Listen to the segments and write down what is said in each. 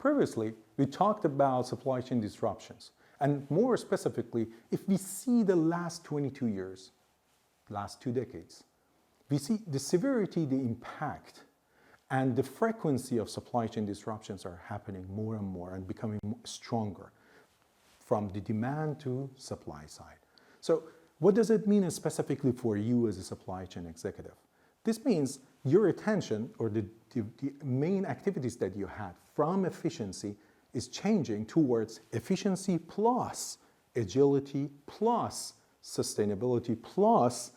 Previously, we talked about supply chain disruptions. And more specifically, if we see the last 22 years, last 2 decades, we see the severity, the impact, and the frequency of supply chain disruptions are happening more and more and becoming stronger from the demand to supply side. So what does it mean specifically for you as a supply chain executive? This means your attention or the main activities that you had from efficiency is changing towards efficiency plus agility plus sustainability plus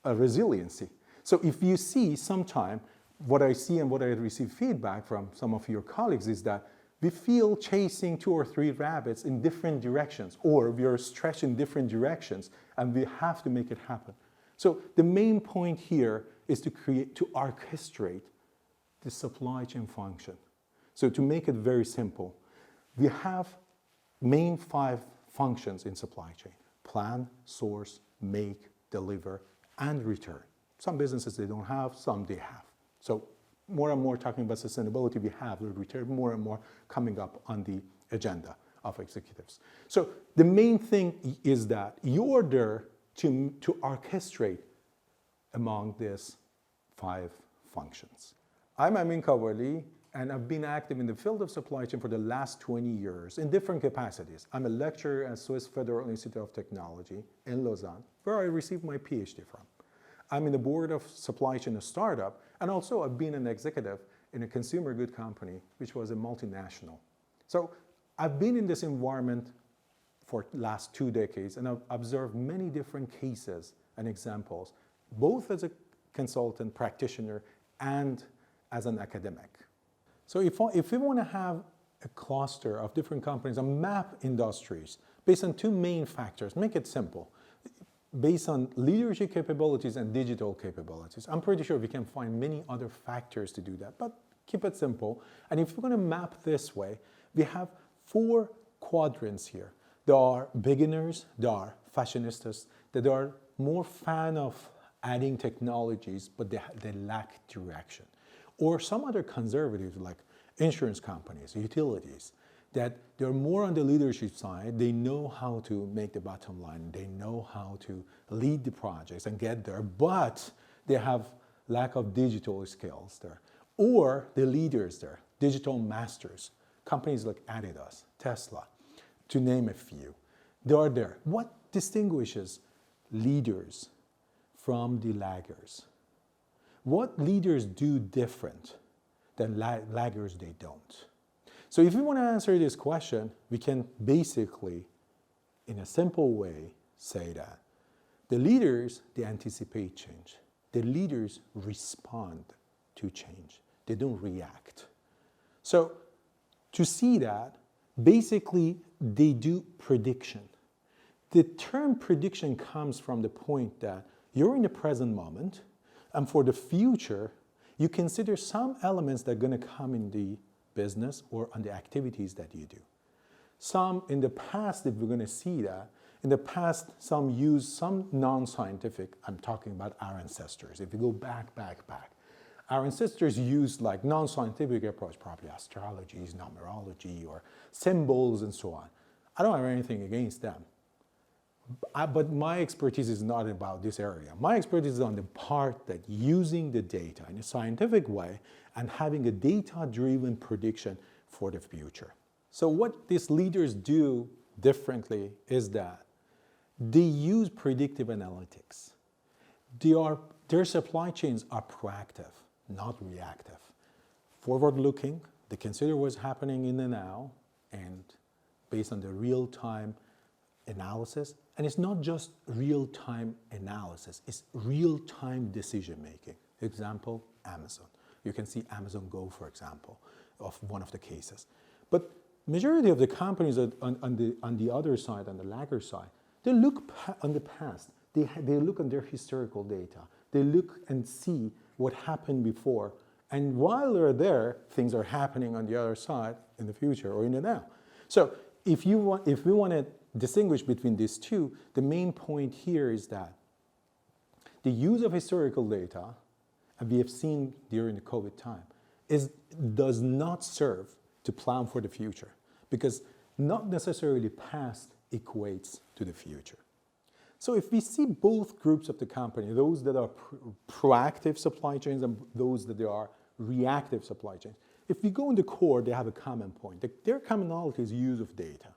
resiliency. So if you see sometime, what I see and what I receive feedback from some of your colleagues is that we feel chasing 2 or 3 rabbits in different directions, or we are stretched in different directions, and we have to make it happen. So the main point here is to orchestrate the supply chain function. So to make it very simple, we have main 5 functions in supply chain: plan, source, make, deliver, and return. Some businesses they don't have, some they have. So more and more talking about sustainability, we have the return more and more coming up on the agenda of executives. So the main thing is that you're there to orchestrate among these 5 functions. I'm Amin Kawali, and I've been active in the field of supply chain for the last 20 years in different capacities. I'm a lecturer at Swiss Federal Institute of Technology in Lausanne, where I received my PhD from. I'm in the board of supply chain, a startup, and also I've been an executive in a consumer good company, which was a multinational. So I've been in this environment for the last 2 decades, and I've observed many different cases and examples, both as a consultant, practitioner, and as an academic. So if we want to have a cluster of different companies and map industries based on 2 main factors, make it simple, based on leadership capabilities and digital capabilities. I'm pretty sure we can find many other factors to do that, but keep it simple. And if we're going to map this way, we have 4 quadrants here. There are beginners, there are fashionistas, there are more fan of adding technologies, but they lack direction. Or some other conservatives like insurance companies, utilities, that they're more on the leadership side. They know how to make the bottom line. They know how to lead the projects and get there, but they have lack of digital skills there. Or the leaders there, digital masters, companies like Adidas, Tesla, to name a few. They are there. What distinguishes leaders from the laggers? What leaders do different than laggers they don't? So if we want to answer this question, we can basically, in a simple way, say that the leaders, they anticipate change. The leaders respond to change. They don't react. So to see that, basically, they do prediction. The term prediction comes from the point that you're in the present moment, and for the future, you consider some elements that are going to come in the business or on the activities that you do. Some in the past, if we're going to see that, in the past, some use some non-scientific, I'm talking about our ancestors. If you go back, our ancestors used like non-scientific approach, probably astrologies, numerology, or symbols and so on. I don't have anything against them. But my expertise is not about this area. My expertise is on the part that using the data in a scientific way and having a data-driven prediction for the future. So what these leaders do differently is that they use predictive analytics. Their supply chains are proactive, not reactive. Forward-looking, they consider what's happening in the now, and based on the real-time analysis. And it's not just real-time analysis, it's real-time decision-making. Example, Amazon. You can see Amazon Go, for example, of one of the cases. But majority of the companies on the other side, on the lagger side, they look on the past. They look on their historical data. They look and see what happened before. And while they're there, things are happening on the other side in the future or in the now. So if we want to distinguish between these two, the main point here is that the use of historical data, and we have seen during the COVID time, does not serve to plan for the future, because not necessarily past equates to the future. So if we see both groups of the company, those that are proactive supply chains and those that are reactive supply chains, if we go in the core, they have a common point. Their commonality is use of data.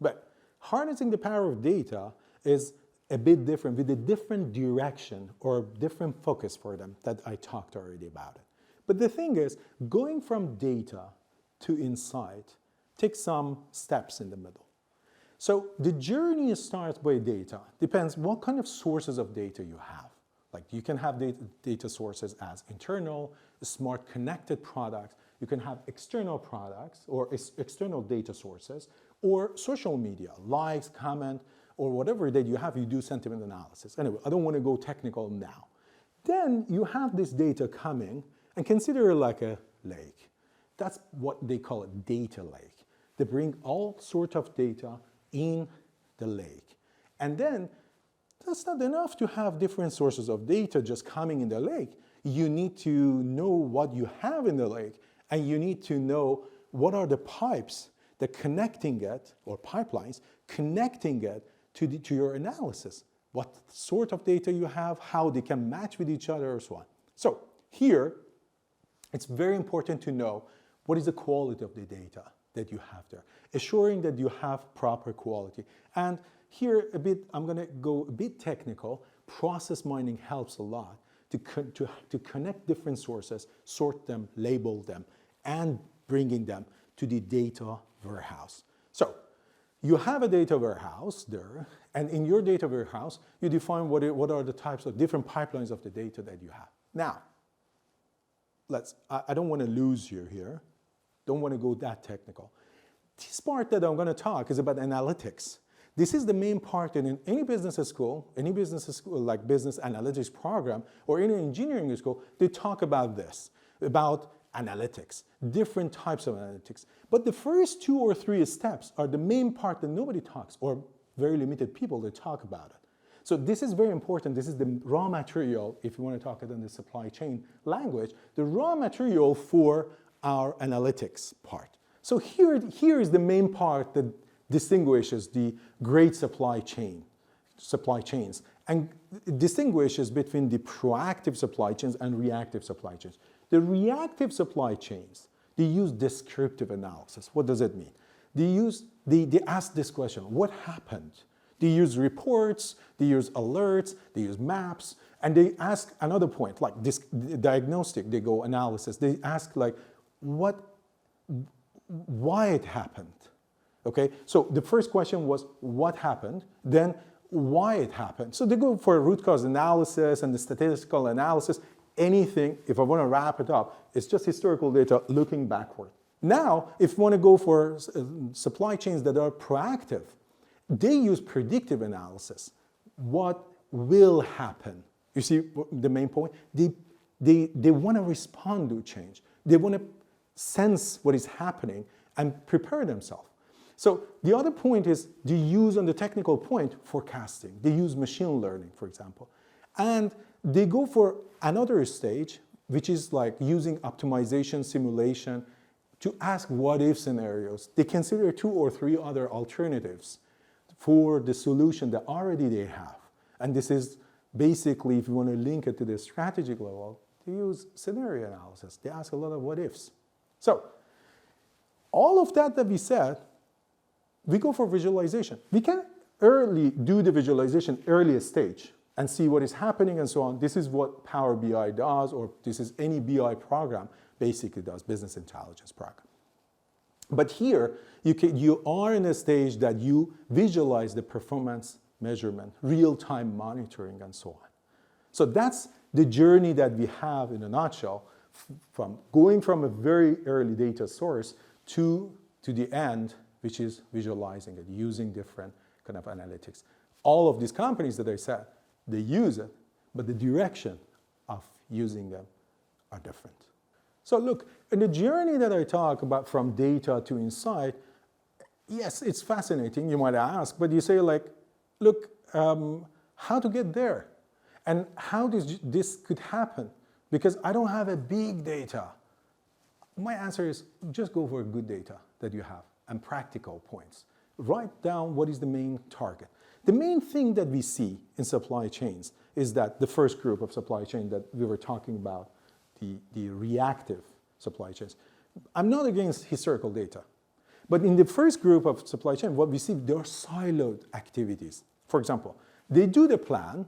But harnessing the power of data is a bit different, with a different direction or different focus for them that I talked already about it. But the thing is, going from data to insight takes some steps in the middle. So the journey starts by data. Depends what kind of sources of data you have. Like you can have data sources as internal, smart connected products. You can have external products or external data sources, or social media, likes, comment, or whatever that you have, you do sentiment analysis. Anyway, I don't want to go technical now. Then you have this data coming, and consider it like a lake. That's what they call a data lake. They bring all sorts of data in the lake. And then that's not enough to have different sources of data just coming in the lake. You need to know what you have in the lake, and you need to know what are the pipes that connecting it, or pipelines, connecting it to your analysis. What sort of data you have, how they can match with each other, or so on. So here, it's very important to know what is the quality of the data that you have there, assuring that you have proper quality. And here a bit, I'm going to go a bit technical. Process mining helps a lot to connect different sources, sort them, label them, and bringing them to the data warehouse. So you have a data warehouse there, and in your data warehouse, you define what are the types of different pipelines of the data that you have. Now, I don't want to lose you here. Don't want to go that technical. This part that I'm going to talk is about analytics. This is the main part in any business school like business analytics program, or any engineering school, they talk about this, about analytics, different types of analytics. But the first 2 or 3 steps are the main part that nobody talks, or very limited people that talk about it. So this is very important. This is the raw material, if you want to talk it in the supply chain language, the raw material for our analytics part. So here is the main part that distinguishes the great supply chains, and distinguishes between the proactive supply chains and reactive supply chains. The reactive supply chains, they use descriptive analysis. What does it mean? They ask this question, what happened? They use reports, they use alerts, they use maps, and they ask another point, like this diagnostic, they go analysis. They ask like, why it happened? Okay, so the first question was what happened, then why it happened. So they go for a root cause analysis and the statistical analysis. Anything, if I want to wrap it up, it's just historical data looking backward. Now, if you want to go for supply chains that are proactive, they use predictive analysis. What will happen? You see the main point? They want to respond to change. They want to sense what is happening and prepare themselves. So the other point is they use, on the technical point, forecasting. They use machine learning, for example. And they go for another stage, which is like using optimization, simulation, to ask what-if scenarios. They consider 2 or 3 other alternatives for the solution that already they have. And this is basically, if you want to link it to the strategic level, they use scenario analysis. They ask a lot of what-ifs. So all of that we said, we go for visualization. We can do the visualization earliest stage and see what is happening and so on. This is what Power BI does, or this is any BI program basically does, business intelligence program. But here, you are in a stage that you visualize the performance measurement, real-time monitoring, and so on. So that's the journey that we have in a nutshell, from going from a very early data source to the end, which is visualizing it, using different kind of analytics. All of these companies that I said, they use it, but the direction of using them are different. So look, in the journey that I talk about from data to insight, yes, it's fascinating, you might ask, but you say like, look, how to get there? And how this could happen? Because I don't have a big data. My answer is just go for good data that you have and practical points. Write down what is the main target. The main thing that we see in supply chains is that the first group of supply chain that we were talking about, the reactive supply chains. I'm not against historical data, but in the first group of supply chain, what we see, there are siloed activities. For example, they do the plan,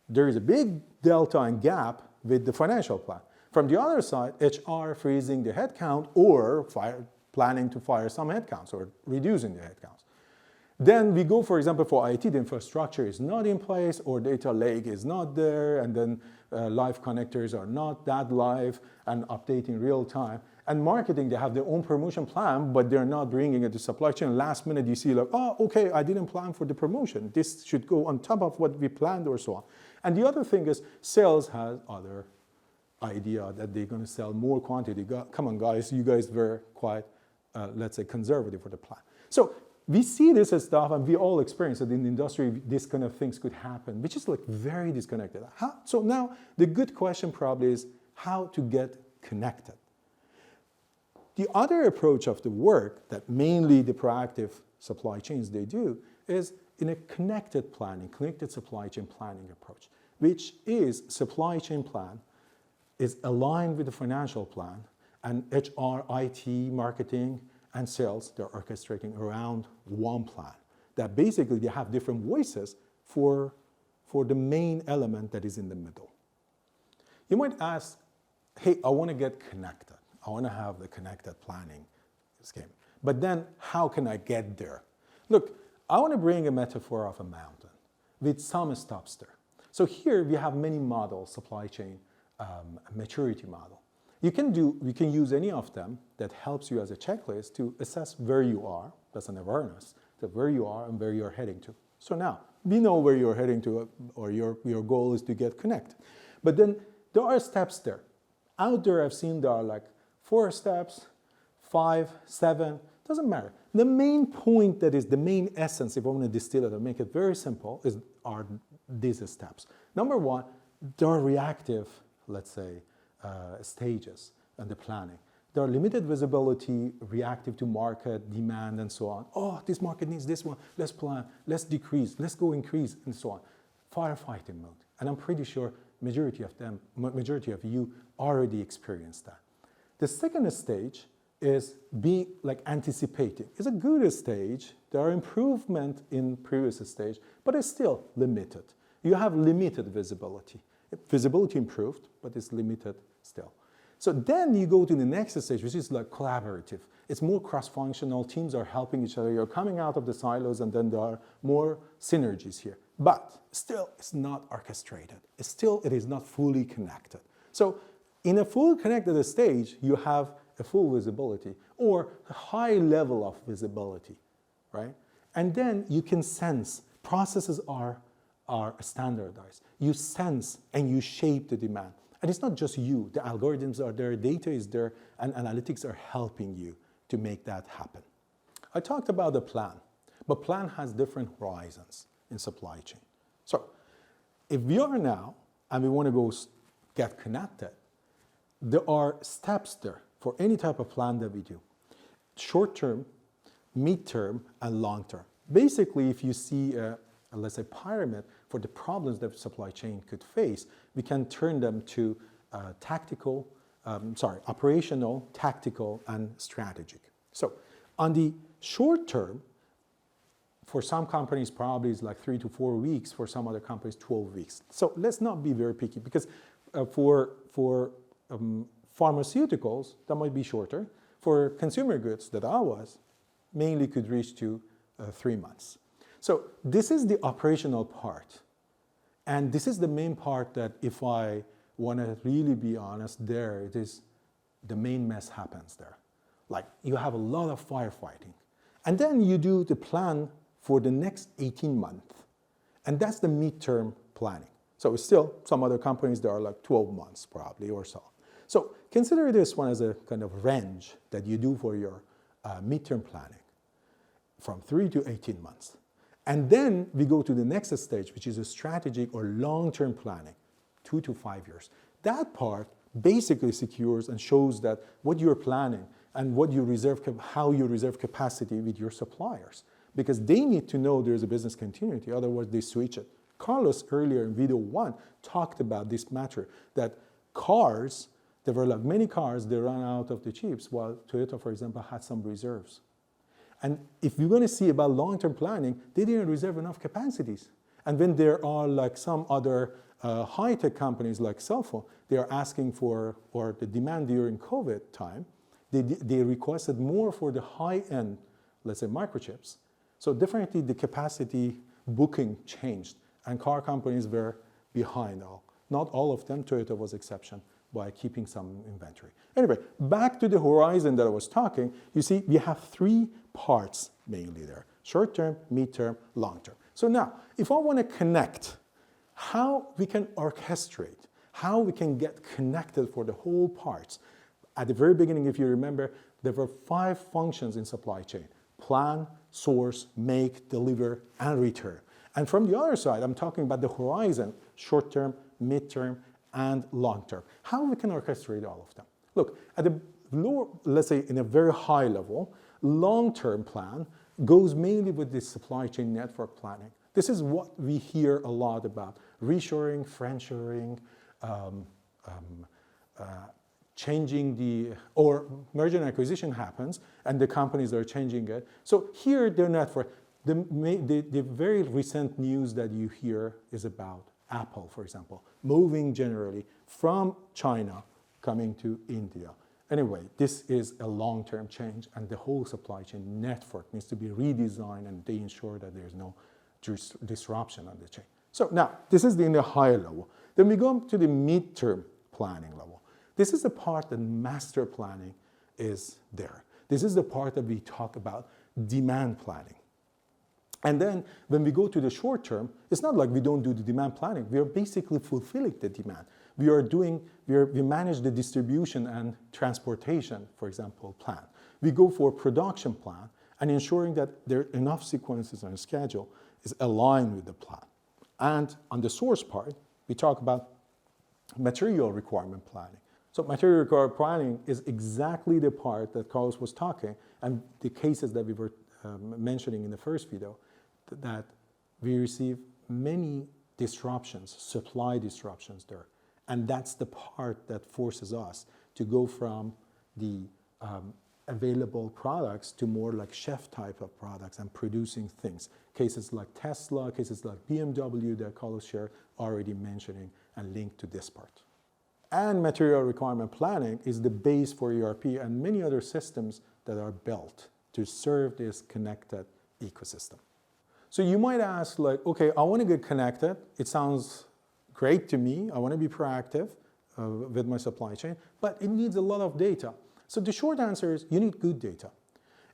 there is a big delta and gap with the financial plan. From the other side, HR freezing the headcount or planning to fire some headcounts or reducing the headcounts. Then we go, for example, for IT, the infrastructure is not in place or data lake is not there, and then live connectors are not that live and updating real time. And marketing, they have their own promotion plan, but they're not bringing it to supply chain. Last minute, you see like, oh, okay, I didn't plan for the promotion. This should go on top of what we planned or so on. And the other thing is sales has other idea that they're going to sell more quantity. Come on, guys, you guys were quite, let's say, conservative for the plan. So we see this as stuff, and we all experience it in the industry. This kind of things could happen, which is like very disconnected. So now the good question probably is how to get connected. The other approach of the work that mainly the proactive supply chains they do is in a connected planning, connected supply chain planning approach, which is supply chain plan is aligned with the financial plan, and HR, IT, marketing, and sales, they're orchestrating around one plan. That basically they have different voices for the main element that is in the middle. You might ask, hey, I want to get connected. I want to have the connected planning scheme. But then how can I get there? Look, I want to bring a metaphor of a mountain with some stops there. So here we have many models, supply chain, maturity model. We can use any of them that helps you as a checklist to assess where you are. That's an awareness that where you are and where you're heading to. So now we know where you're heading to, or your goal is to get connected. But then there are steps there. Out there, I've seen there are like 4 steps, 5, 7, doesn't matter. The main point that is the main essence, if I want to distill it and make it very simple, are these steps. Number 1, there are reactive, let's say, stages in the planning. There are limited visibility, reactive to market, demand, and so on. Oh, this market needs this one, let's plan, let's decrease, let's go increase, and so on. Firefighting mode. And I'm pretty sure majority of you already experienced that. The second stage is being like anticipating. It's a good stage. There are improvements in previous stage, but it's still limited. You have limited visibility. Visibility improved, but it's limited still. So then you go to the next stage, which is like collaborative. It's more cross-functional. Teams are helping each other. You're coming out of the silos, and then there are more synergies here. But still, it's not orchestrated. It is not fully connected. So in a full connected stage, you have a full visibility or a high level of visibility, right? And then you can sense processes are standardized. You sense and you shape the demand. And it's not just you. The algorithms are there, data is there, and analytics are helping you to make that happen. I talked about the plan, but plan has different horizons in supply chain. So if we are now and we want to go get connected, there are steps there for any type of plan that we do. Short-term, mid-term, and long-term. Basically, if you see let's say pyramid for the problems that supply chain could face, we can turn them to operational, tactical, and strategic. So on the short term, for some companies probably it's like 3 to 4 weeks, for some other companies 12 weeks. So let's not be very picky, because for pharmaceuticals, that might be shorter. For consumer goods that I was, mainly could reach to 3 months. So this is the operational part. And this is the main part that, if I want to really be honest, it is the main mess happens there. Like, you have a lot of firefighting. And then you do the plan for the next 18 months. And that's the midterm planning. So still, some other companies, there are like 12 months probably or so. So consider this one as a kind of range that you do for your midterm planning, from 3 to 18 months. And then we go to the next stage, which is a strategic or long-term planning, 2 to 5 years. That part basically secures and shows that what you're planning and what you reserve, how you reserve capacity with your suppliers, because they need to know there's a business continuity, otherwise they switch it. Carlos earlier in video 1 talked about this matter, that cars, there were like many cars, they ran out of the chips, while Toyota, for example, had some reserves. And if you're going to see about long-term planning, they didn't reserve enough capacities. And when there are like some other high-tech companies like cell phone, they are asking for, or the demand during COVID time, they requested more for the high-end, let's say, microchips. So definitely the capacity booking changed, and car companies were behind all. Not all of them, Toyota was exception, by keeping some inventory. Anyway, back to the horizon that I was talking, you see we have 3 parts mainly there: short-term, mid-term, long-term. So now, if I want to connect, how we can orchestrate, how we can get connected for the whole parts. At the very beginning, if you remember, there were 5 functions in supply chain: plan, source, make, deliver, and return. And from the other side, I'm talking about the horizon: short-term, mid-term, and long-term. How we can orchestrate all of them? Look, at the lower, let's say in a very high level, long-term plan goes mainly with the supply chain network planning. This is what we hear a lot about: reshoring, friendshoring, changing the, or merger and acquisition happens, and the companies are changing it. So here, their network, the very recent news that you hear is about Apple, for example, moving generally from China, coming to India. Anyway, this is a long-term change, and the whole supply chain network needs to be redesigned, and they ensure that there's no disruption on the chain. So now, this is in the higher level. Then we go to the mid-term planning level. This is the part that master planning is there. This is the part that we talk about demand planning. And then when we go to the short term, it's not like we don't do the demand planning. We are basically fulfilling the demand. We manage the distribution and transportation, for example, plan. We go for production plan and ensuring that there are enough sequences on schedule is aligned with the plan. And on the source part, we talk about material requirement planning. So material requirement planning is exactly the part that Carlos was talking, and the cases that we were mentioning in the first video, that we receive many disruptions, supply disruptions there. And that's the part that forces us to go from the available products to more like chef type of products and producing things. Cases like Tesla, cases like BMW that Carlos shared, already mentioning and linked to this part. And material requirement planning is the base for ERP and many other systems that are built to serve this connected ecosystem. So you might ask, like, okay, I want to get connected. It sounds great to me. I want to be proactive with my supply chain, but it needs a lot of data. So the short answer is you need good data.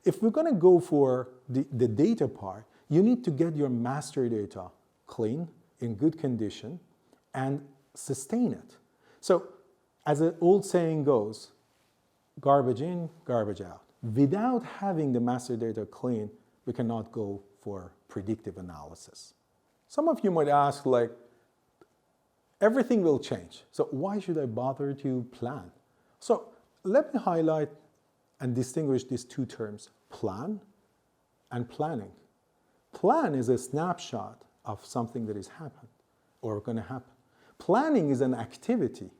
If we're going to go for the data part, you need to get your master data clean, in good condition, and sustain it. So as an old saying goes, garbage in, garbage out. Without having the master data clean, we cannot go for predictive analysis. Some of you might ask, like, everything will change, so why should I bother to plan? So let me highlight and distinguish these 2 terms, plan and planning. Plan is a snapshot of something that is happened or going to happen. Planning is an activity.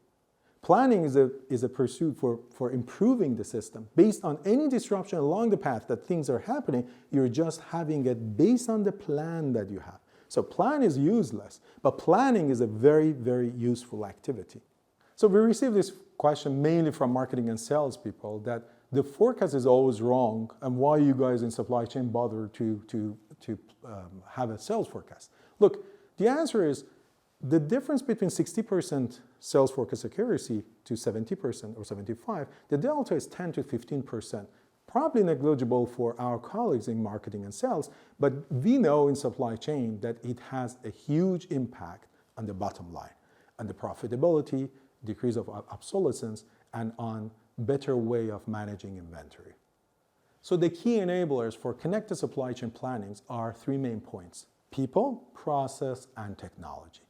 Planning is a pursuit for improving the system. Based on any disruption along the path that things are happening, you're just having it based on the plan that you have. So plan is useless, but planning is a very, very useful activity. So we receive this question mainly from marketing and sales people, that the forecast is always wrong, and why you guys in supply chain bother to have a sales forecast. Look, the answer is the difference between 60% sales forecast accuracy to 70% or 75%, the delta is 10 to 15%. Probably negligible for our colleagues in marketing and sales, but we know in supply chain that it has a huge impact on the bottom line, on the profitability, decrease of obsolescence, and on better way of managing inventory. So the key enablers for connected supply chain plannings are 3 main points: people, process, and technology.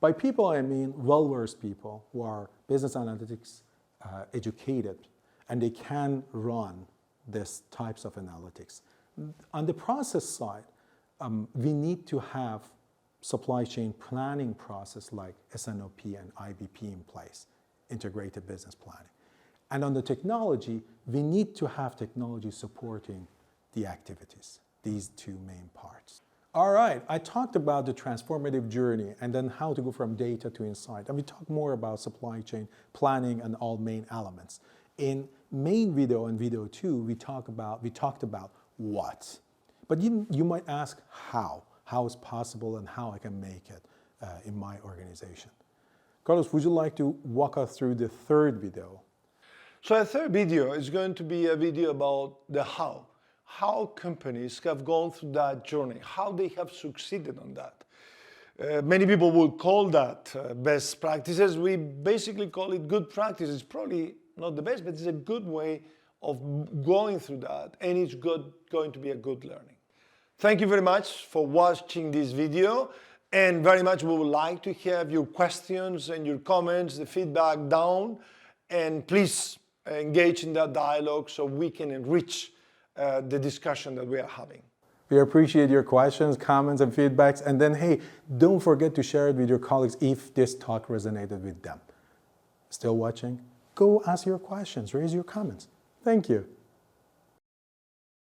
By people, I mean well-versed people who are business analytics educated, and they can run these types of analytics. On the process side, we need to have supply chain planning process like SNOP and IBP in place, integrated business planning. And on the technology, we need to have technology supporting the activities, these two main parts. All right, I talked about the transformative journey and then how to go from data to insight. And we talked more about supply chain planning and all main elements. In main video and video 2, we talked about what. But you might ask how is possible and how I can make it in my organization. Carlos, would you like to walk us through the third video? So the third video is going to be a video about the how companies have gone through that journey, how they have succeeded on that. Many people would call that best practices. We basically call it good practice. It's probably not the best, but it's a good way of going through that, and it's going to be a good learning. Thank you very much for watching this video, and very much we would like to have your questions and your comments, the feedback down, and please engage in that dialogue so we can enrich the discussion that we are having. We appreciate your questions, comments, and feedbacks. And then, hey, don't forget to share it with your colleagues if this talk resonated with them. Still watching? Go ask your questions, raise your comments. Thank you.